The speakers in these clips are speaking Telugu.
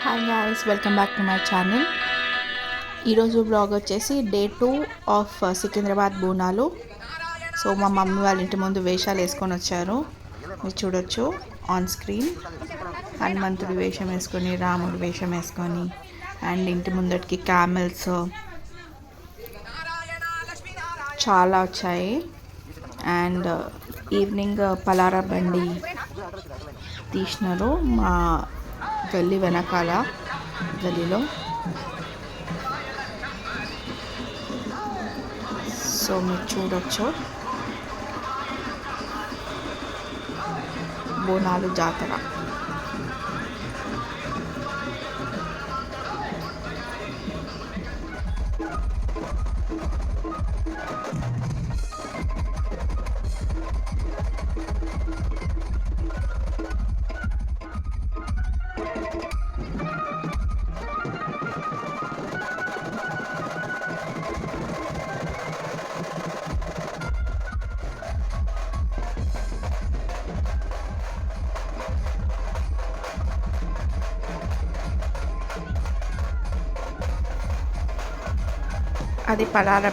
Hi guys, welcome back to my channel. ఈరోజు బ్లాగ్ వచ్చేసి day 2 of Secunderabad Bonalu. So మా మమ్మీ వాళ్ళ ఇంటి ముందు వేషాలు వేసుకొని వచ్చారు. మీరు చూడొచ్చు ఆన్ స్క్రీన్. హనుమంతుడి వేషం వేసుకొని, రాముడి వేషం వేసుకొని, అండ్ ఇంటి ముందటికి క్యామెల్స్ చాలా వచ్చాయి. అండ్ ఈవినింగ్ పలారా బండి తీసినారు మా గల్లీ వెనకాల గల్లీలో. సో మీరు చూడొచ్చు బోనాలు జాతర. అది పలారా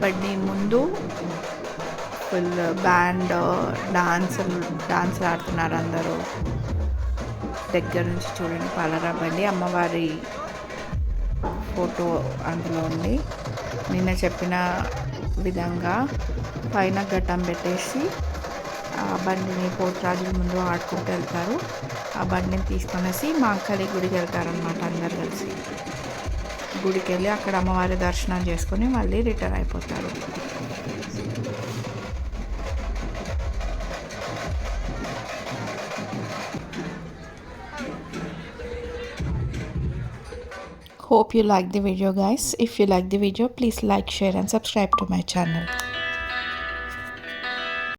బండి ముందు ఫుల్ బ్యాండ్ డాన్స్ ఆడుతున్నారు అందరూ. దగ్గర నుంచి చూడండి పలారా బండి. అమ్మవారి ఫోటో అందులో ఉంది. నిన్న చెప్పిన విధంగా పైన ఘట్టం పెట్టేసి ఆ బండిని పోతురాజుల ముందు ఆడుకుంటూ వెళ్తారు. ఆ బండిని తీసుకొనేసి మా అక్కడి గుడికి వెళ్తారనమాట. అందరు కలిసి గుడికి వెళ్ళి అక్కడ అమ్మవారి దర్శనం చేసుకొని మళ్ళీ రిటర్న్ అయిపోతారు. Hope you like the video guys. If you like the video, please like, share and subscribe to my channel.